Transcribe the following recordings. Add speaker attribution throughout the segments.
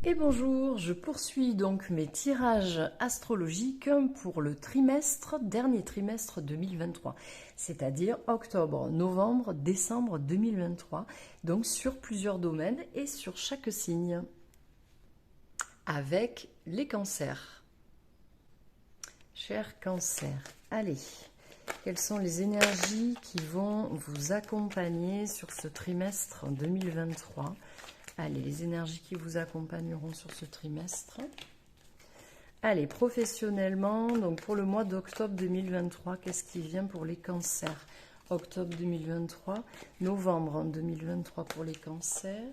Speaker 1: Et bonjour, je poursuis donc mes tirages astrologiques pour le dernier trimestre 2023, c'est-à-dire octobre, novembre, décembre 2023, donc sur plusieurs domaines et sur chaque signe, avec les cancers. Chers cancers, allez, quelles sont les énergies qui vont vous accompagner sur ce trimestre 2023 ? Allez, les énergies qui vous accompagneront sur ce trimestre. Allez, professionnellement, donc pour le mois d'octobre 2023, qu'est-ce qui vient pour les cancers? Octobre 2023, novembre 2023 pour les cancers,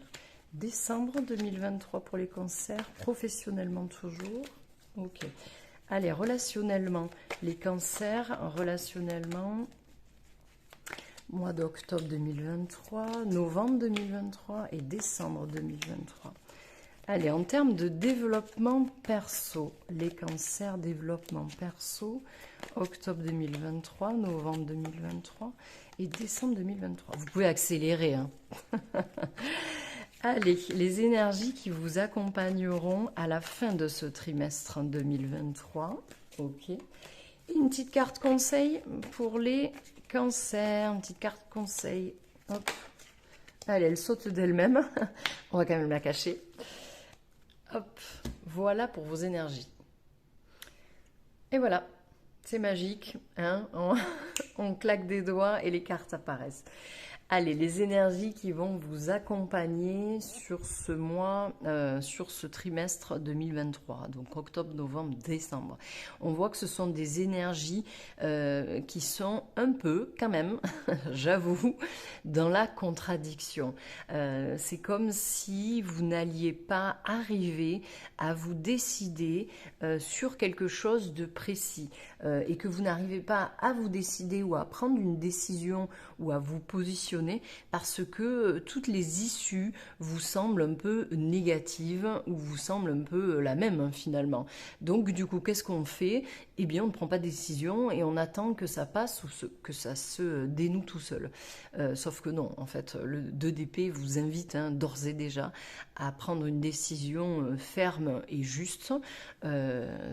Speaker 1: décembre 2023 pour les cancers, professionnellement toujours. Ok. Allez, relationnellement, les cancers, relationnellement, mois d'octobre 2023, novembre 2023 et décembre 2023. Allez, en termes de développement perso, les cancers, développement perso, octobre 2023, novembre 2023 et décembre 2023. Vous pouvez accélérer, hein. Allez, les énergies qui vous accompagneront à la fin de ce trimestre 2023. Ok. Une petite carte conseil pour les cancers, une petite carte conseil. Hop. Allez, elle saute d'elle-même. On va quand même la cacher. Hop, voilà pour vos énergies. Et voilà, c'est magique, hein. On claque des doigts et les cartes apparaissent. Allez, les énergies qui vont vous accompagner sur ce mois, sur ce trimestre 2023, donc octobre, novembre, décembre. On voit que ce sont des énergies qui sont un peu, quand même, j'avoue, dans la contradiction. C'est comme si vous n'alliez pas arriver à vous décider sur quelque chose de précis et que vous n'arrivez pas à vous décider ou à prendre une décision ou à vous positionner parce que toutes les issues vous semblent un peu négatives ou vous semblent un peu la même, hein, finalement. Donc du coup, qu'est-ce qu'on fait? Eh bien, on ne prend pas de décision et on attend que ça passe ou que ça se dénoue tout seul. Sauf que non, en fait, le 2 d'épée vous invite, hein, d'ores et déjà à prendre une décision ferme et juste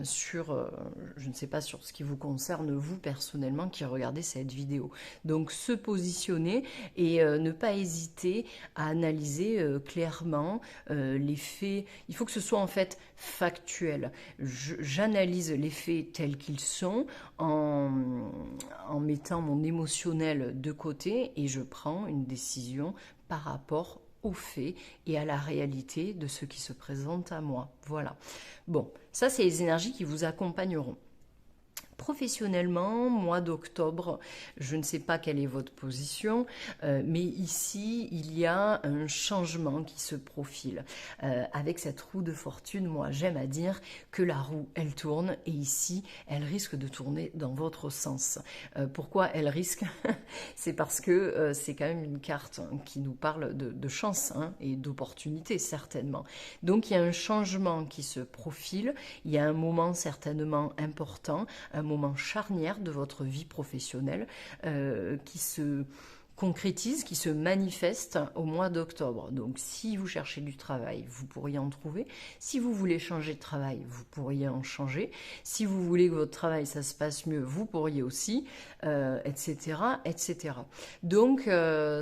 Speaker 1: sur, je ne sais pas, sur ce qui vous concerne vous personnellement qui regardez cette vidéo. Donc se positionner et ne pas hésiter à analyser clairement les faits. Il faut que ce soit en fait factuel. J'analyse les faits tels qu'ils sont en mettant mon émotionnel de côté et je prends une décision par rapport aux faits et à la réalité de ce qui se présente à moi. Voilà. Bon, ça c'est les énergies qui vous accompagneront. Professionnellement, mois d'octobre, je ne sais pas quelle est votre position, mais ici, il y a un changement qui se profile. Avec cette roue de fortune, moi, j'aime à dire que la roue, elle tourne, et ici, elle risque de tourner dans votre sens. Pourquoi elle risque? C'est parce que c'est quand même une carte qui nous parle de chance, hein, et d'opportunité, certainement. Donc, il y a un changement qui se profile, il y a un moment certainement important, un moment charnière de votre vie professionnelle qui se concrétise, qui se manifeste au mois d'octobre. Donc si vous cherchez du travail, vous pourriez en trouver. Si vous voulez changer de travail, vous pourriez en changer. Si vous voulez que votre travail, ça se passe mieux, vous pourriez aussi, etc., etc. Donc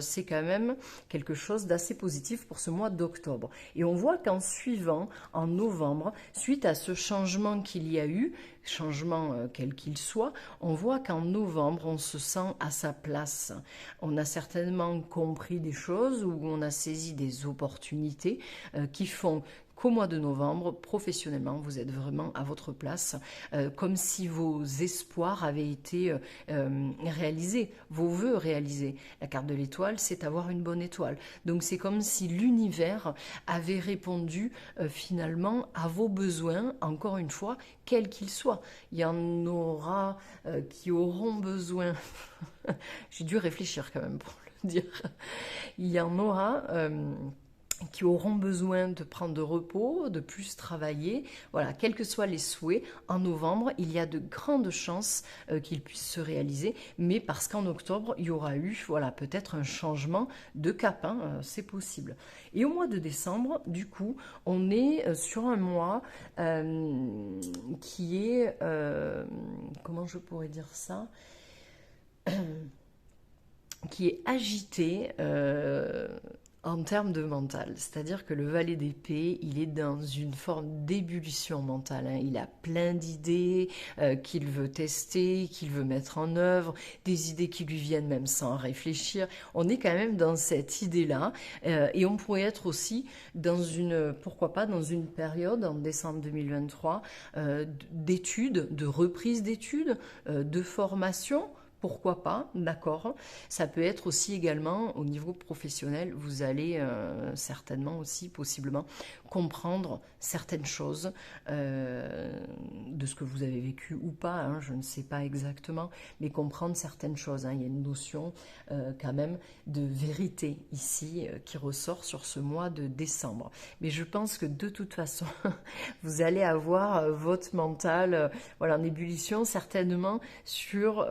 Speaker 1: c'est quand même quelque chose d'assez positif pour ce mois d'octobre. Et on voit qu'en suivant, en novembre, suite à ce changement qu'il y a eu, changement quel qu'il soit, on voit qu'en novembre, on se sent à sa place. On a certainement compris des choses ou on a saisi des opportunités qui font qu'au mois de novembre, professionnellement, vous êtes vraiment à votre place, comme si vos espoirs avaient été réalisés, vos vœux réalisés. La carte de l'étoile, c'est avoir une bonne étoile. Donc c'est comme si l'univers avait répondu finalement à vos besoins, encore une fois, quels qu'ils soient. Il y en aura qui auront besoin, j'ai dû réfléchir quand même pour le dire, il y en aura qui auront besoin de prendre de repos, de plus travailler. Voilà, quels que soient les souhaits, en novembre, il y a de grandes chances qu'ils puissent se réaliser, mais parce qu'en octobre, il y aura eu, voilà, peut-être un changement de cap, hein, c'est possible. Et au mois de décembre, du coup, on est sur un mois qui est, comment je pourrais dire ça, qui est agité en termes de mental. C'est-à-dire que le valet d'épée, il est dans une forme d'ébullition mentale, hein. Il a plein d'idées qu'il veut tester, qu'il veut mettre en œuvre, des idées qui lui viennent même sans réfléchir. On est quand même dans cette idée-là. Et on pourrait être aussi dans une, pourquoi pas, dans une période, en décembre 2023, d'études, de reprise d'études, de formation. Pourquoi pas, d'accord. Ça peut être aussi également au niveau professionnel, vous allez certainement aussi, possiblement, comprendre certaines choses de ce que vous avez vécu ou pas, hein, je ne sais pas exactement, mais comprendre certaines choses, hein. Il y a une notion quand même de vérité ici qui ressort sur ce mois de décembre. Mais je pense que de toute façon, vous allez avoir votre mental voilà, en ébullition, certainement sur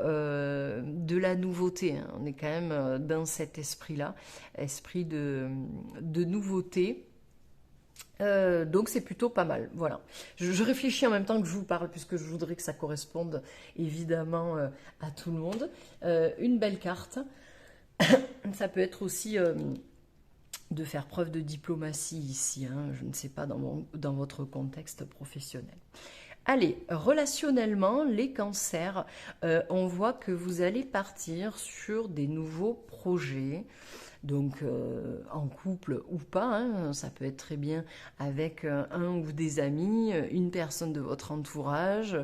Speaker 1: de la nouveauté, hein. On est quand même dans cet esprit-là, esprit de nouveauté. Donc c'est plutôt pas mal, voilà. Je réfléchis en même temps que je vous parle, puisque je voudrais que ça corresponde évidemment à tout le monde. Une belle carte, ça peut être aussi de faire preuve de diplomatie ici, hein, je ne sais pas dans votre contexte professionnel. Allez, relationnellement, les cancers, on voit que vous allez partir sur des nouveaux projets, donc en couple ou pas, hein, ça peut être très bien avec un ou des amis, une personne de votre entourage,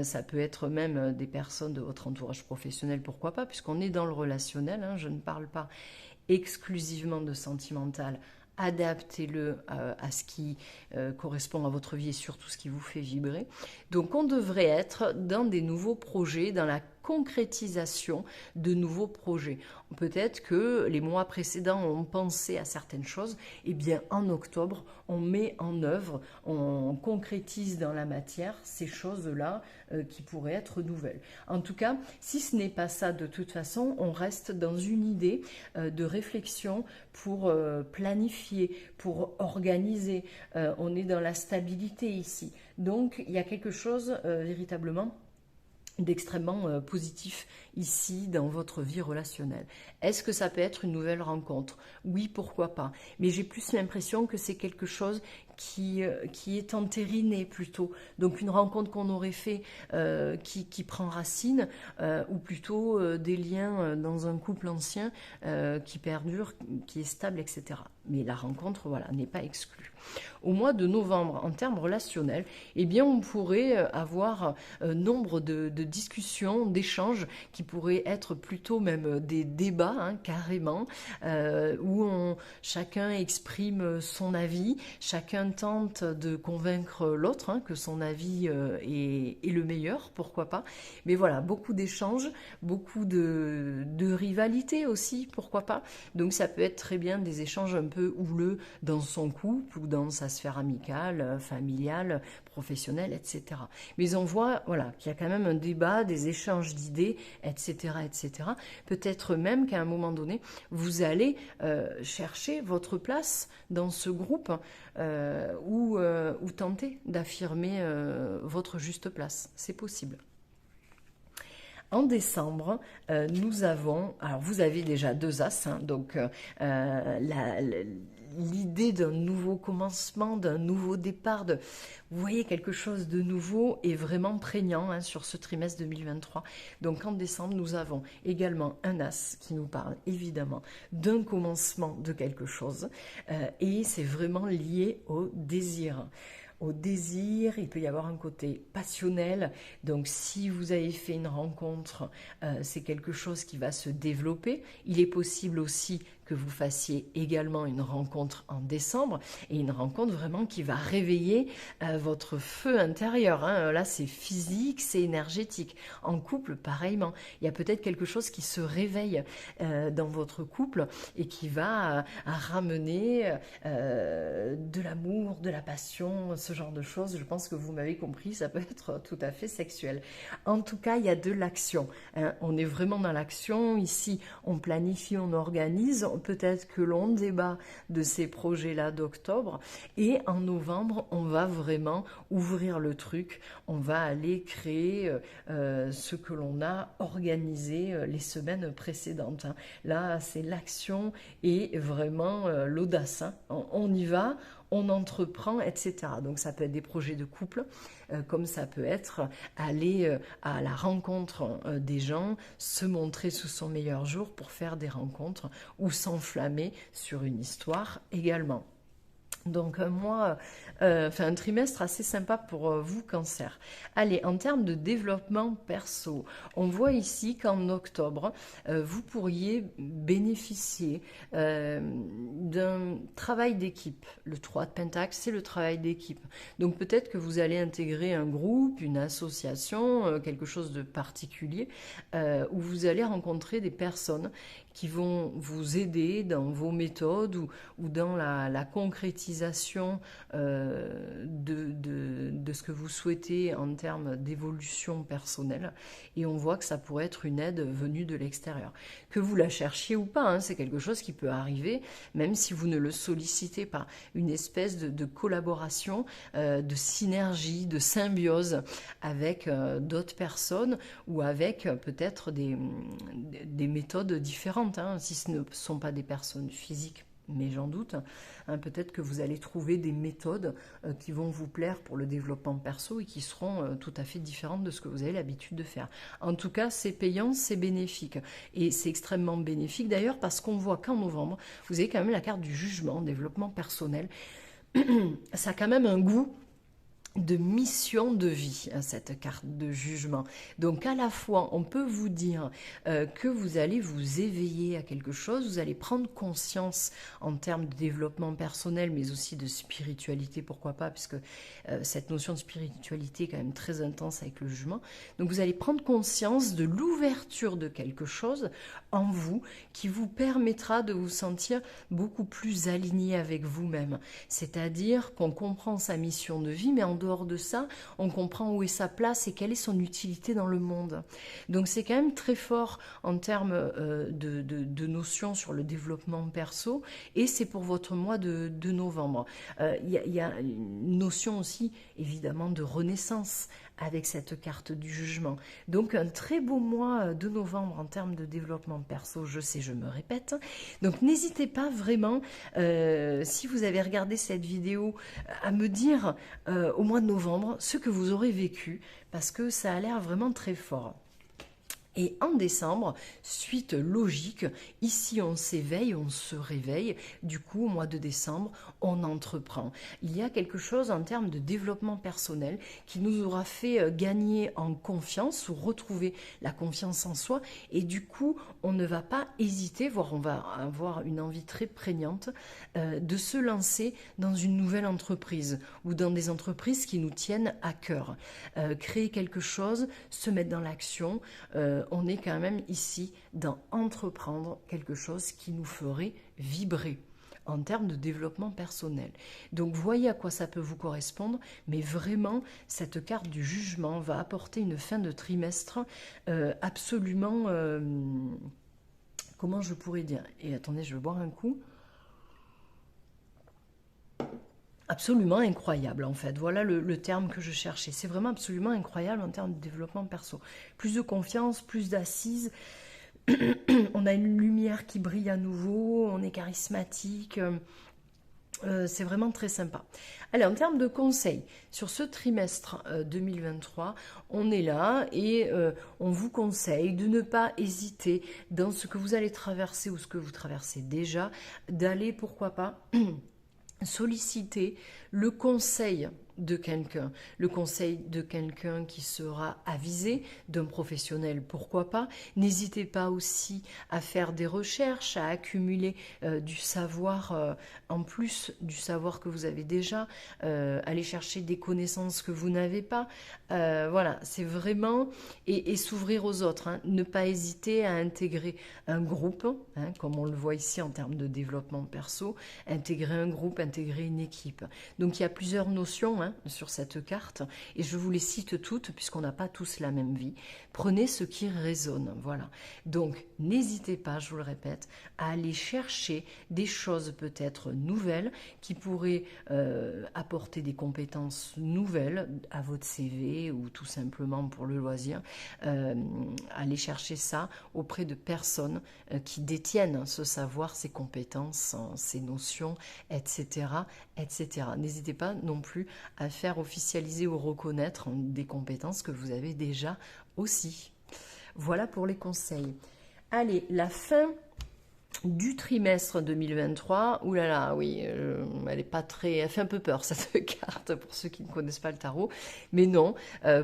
Speaker 1: ça peut être même des personnes de votre entourage professionnel, pourquoi pas, puisqu'on est dans le relationnel, hein, je ne parle pas exclusivement de sentimental. Adaptez-le à ce qui correspond à votre vie et surtout ce qui vous fait vibrer. Donc on devrait être dans des nouveaux projets, dans la concrétisation de nouveaux projets. Peut-être que les mois précédents ont pensé à certaines choses, et bien en octobre, on met en œuvre, on concrétise dans la matière ces choses-là qui pourraient être nouvelles. En tout cas, si ce n'est pas ça, de toute façon, on reste dans une idée de réflexion pour planifier, pour organiser. On est dans la stabilité ici. Donc, il y a quelque chose véritablement d'extrêmement positif ici dans votre vie relationnelle. Est-ce que ça peut être une nouvelle rencontre? Oui, pourquoi pas. Mais j'ai plus l'impression que c'est quelque chose qui est entériné plutôt. Donc une rencontre qu'on aurait fait qui prend racine, ou plutôt des liens dans un couple ancien qui perdure, qui est stable, etc. Mais la rencontre, voilà, n'est pas exclue. Au mois de novembre, en termes relationnels, eh bien, on pourrait avoir nombre de discussions, d'échanges qui pourraient être plutôt même des débats, hein, carrément, où chacun exprime son avis, chacun tente de convaincre l'autre hein, que son avis est le meilleur, pourquoi pas. Mais voilà, beaucoup d'échanges, beaucoup de rivalité aussi, pourquoi pas. Donc ça peut être très bien des échanges un peu houleux dans son couple ou dans sa sphère amicale, familiale, professionnelle, etc. Mais on voit voilà, qu'il y a quand même un débat, des échanges d'idées, etc., etc. Peut-être même qu'à un moment donné, vous allez chercher votre place dans ce groupe ou tenter d'affirmer votre juste place. C'est possible. En décembre, nous avons, alors vous avez déjà 2 as, hein, donc l'idée d'un nouveau commencement, d'un nouveau départ, vous voyez quelque chose de nouveau est vraiment prégnant hein, sur ce trimestre 2023. Donc en décembre, nous avons également un as qui nous parle évidemment d'un commencement de quelque chose et c'est vraiment lié au désir. Au désir, il peut y avoir un côté passionnel, donc si vous avez fait une rencontre, c'est quelque chose qui va se développer. Il est possible aussi que vous fassiez également une rencontre en décembre, et une rencontre vraiment qui va réveiller votre feu intérieur, hein. Là, c'est physique, c'est énergétique. En couple, pareillement. Il y a peut-être quelque chose qui se réveille dans votre couple et qui va ramener de l'amour, de la passion, ce genre de choses. Je pense que vous m'avez compris, ça peut être tout à fait sexuel. En tout cas, il y a de l'action, hein. On est vraiment dans l'action. Ici, on planifie, on organise. Peut-être que l'on débat de ces projets-là d'octobre. Et en novembre, on va vraiment ouvrir le truc. On va aller créer ce que l'on a organisé les semaines précédentes, hein. Là, c'est l'action et vraiment l'audace, hein. On y va, on entreprend, etc. Donc ça peut être des projets de couple, comme ça peut être aller à la rencontre des gens, se montrer sous son meilleur jour pour faire des rencontres ou s'enflammer sur une histoire également. Donc un trimestre assez sympa pour vous, Cancer. Allez, en termes de développement perso, on voit ici qu'en octobre, vous pourriez bénéficier d'un travail d'équipe. Le 3 de Pentacle, c'est le travail d'équipe. Donc peut-être que vous allez intégrer un groupe, une association, quelque chose de particulier, où vous allez rencontrer des personnes qui vont vous aider dans vos méthodes ou dans la concrétisation de ce que vous souhaitez en termes d'évolution personnelle. Et on voit que ça pourrait être une aide venue de l'extérieur. Que vous la cherchiez ou pas, hein, c'est quelque chose qui peut arriver, même si vous ne le sollicitez pas. Une espèce de collaboration, de synergie, de symbiose avec d'autres personnes ou avec peut-être des méthodes différentes, hein, si ce ne sont pas des personnes physiques, mais j'en doute, hein, peut-être que vous allez trouver des méthodes qui vont vous plaire pour le développement perso et qui seront tout à fait différentes de ce que vous avez l'habitude de faire. En tout cas, c'est payant, c'est bénéfique. Et c'est extrêmement bénéfique d'ailleurs parce qu'on voit qu'en novembre, vous avez quand même la carte du jugement, développement personnel. Ça a quand même un goût de mission de vie, hein, cette carte de jugement. Donc à la fois, on peut vous dire que vous allez vous éveiller à quelque chose, vous allez prendre conscience en termes de développement personnel, mais aussi de spiritualité, pourquoi pas, puisque cette notion de spiritualité est quand même très intense avec le jugement. Donc vous allez prendre conscience de l'ouverture de quelque chose en vous qui vous permettra de vous sentir beaucoup plus aligné avec vous-même. C'est-à-dire qu'on comprend sa mission de vie, mais en dehors de ça, on comprend où est sa place et quelle est son utilité dans le monde. Donc c'est quand même très fort en termes de notions sur le développement perso, et c'est pour votre mois de novembre. Il y a une notion aussi, évidemment, de renaissance avec cette carte du jugement. Donc un très beau mois de novembre en termes de développement perso, je sais, je me répète. Donc n'hésitez pas vraiment, si vous avez regardé cette vidéo, à me dire au mois de novembre ce que vous aurez vécu, parce que ça a l'air vraiment très fort. Et en décembre, suite logique, ici on s'éveille, on se réveille, du coup au mois de décembre, on entreprend. Il y a quelque chose en termes de développement personnel qui nous aura fait gagner en confiance ou retrouver la confiance en soi, et du coup on ne va pas hésiter, voire on va avoir une envie très prégnante de se lancer dans une nouvelle entreprise ou dans des entreprises qui nous tiennent à cœur. Créer quelque chose, se mettre dans l'action, on est quand même ici dans entreprendre quelque chose qui nous ferait vibrer en termes de développement personnel. Donc voyez à quoi ça peut vous correspondre, mais vraiment cette carte du jugement va apporter une fin de trimestre absolument, comment je pourrais dire, et attendez, je vais boire un coup, absolument incroyable en fait, voilà le terme que je cherchais. C'est vraiment absolument incroyable en termes de développement perso. Plus de confiance, plus d'assises, on a une lumière qui brille à nouveau, on est charismatique, c'est vraiment très sympa. Allez, en termes de conseils, sur ce trimestre 2023, on est là et on vous conseille de ne pas hésiter dans ce que vous allez traverser ou ce que vous traversez déjà, d'aller pourquoi pas solliciter le conseil de quelqu'un, le conseil de quelqu'un qui sera avisé, d'un professionnel, pourquoi pas. N'hésitez pas aussi à faire des recherches, à accumuler du savoir en plus du savoir que vous avez déjà, aller chercher des connaissances que vous n'avez pas. Voilà, c'est vraiment, et s'ouvrir aux autres, hein. Ne pas hésiter à intégrer un groupe, hein, comme on le voit ici en termes de développement perso, intégrer un groupe, intégrer une équipe. Donc il y a plusieurs notions, hein, sur cette carte, et je vous les cite toutes puisqu'on n'a pas tous la même vie. Prenez ce qui résonne, voilà. Donc n'hésitez pas, je vous le répète, à aller chercher des choses peut-être nouvelles qui pourraient apporter des compétences nouvelles à votre CV ou tout simplement pour le loisir. Aller chercher ça auprès de personnes qui détiennent ce savoir, ces compétences, ces notions, etc., etc. N'hésitez pas non plus à faire officialiser ou reconnaître des compétences que vous avez déjà aussi. Voilà pour les conseils. Allez, la fin du trimestre 2023, ouh là là, oui, elle est pas très, elle fait un peu peur cette carte pour ceux qui ne connaissent pas le tarot, mais non,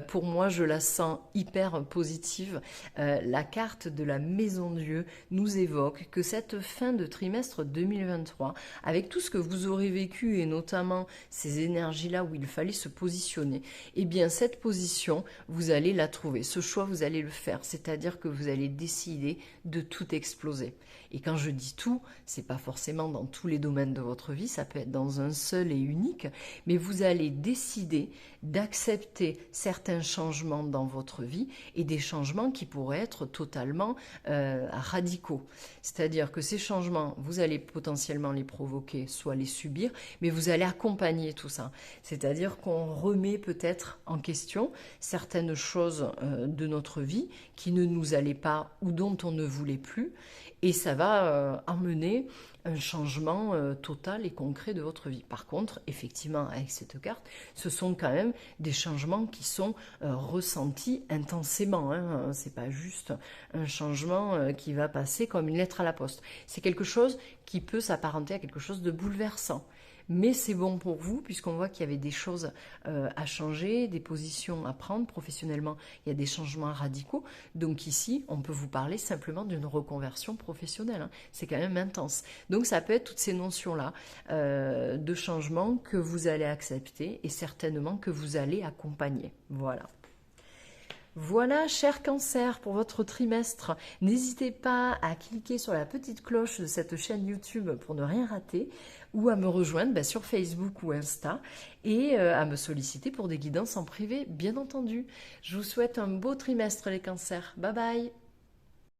Speaker 1: pour moi je la sens hyper positive. La carte de la Maison Dieu nous évoque que cette fin de trimestre 2023, avec tout ce que vous aurez vécu et notamment ces énergies-là où il fallait se positionner, eh bien cette position, vous allez la trouver, ce choix vous allez le faire, c'est-à-dire que vous allez décider de tout exploser. Et quand je dis tout, c'est pas forcément dans tous les domaines de votre vie, ça peut être dans un seul et unique, mais vous allez décider d'accepter certains changements dans votre vie et des changements qui pourraient être totalement radicaux. C'est-à-dire que ces changements, vous allez potentiellement les provoquer, soit les subir, mais vous allez accompagner tout ça. C'est-à-dire qu'on remet peut-être en question certaines choses de notre vie qui ne nous allaient pas ou dont on ne voulait plus, et ça va emmener un changement total et concret de votre vie. Par contre, effectivement, avec cette carte, ce sont quand même des changements qui sont ressentis intensément, hein. C'est pas juste un changement qui va passer comme une lettre à la poste. C'est quelque chose qui peut s'apparenter à quelque chose de bouleversant. Mais c'est bon pour vous puisqu'on voit qu'il y avait des choses à changer, des positions à prendre professionnellement. Il y a des changements radicaux. Donc ici, on peut vous parler simplement d'une reconversion professionnelle, hein. C'est quand même intense. Donc ça peut être toutes ces notions-là de changement que vous allez accepter et certainement que vous allez accompagner. Voilà. Voilà, cher Cancer, pour votre trimestre. N'hésitez pas à cliquer sur la petite cloche de cette chaîne YouTube pour ne rien rater ou à me rejoindre sur Facebook ou Insta et à me solliciter pour des guidances en privé, bien entendu. Je vous souhaite un beau trimestre, les Cancers. Bye bye!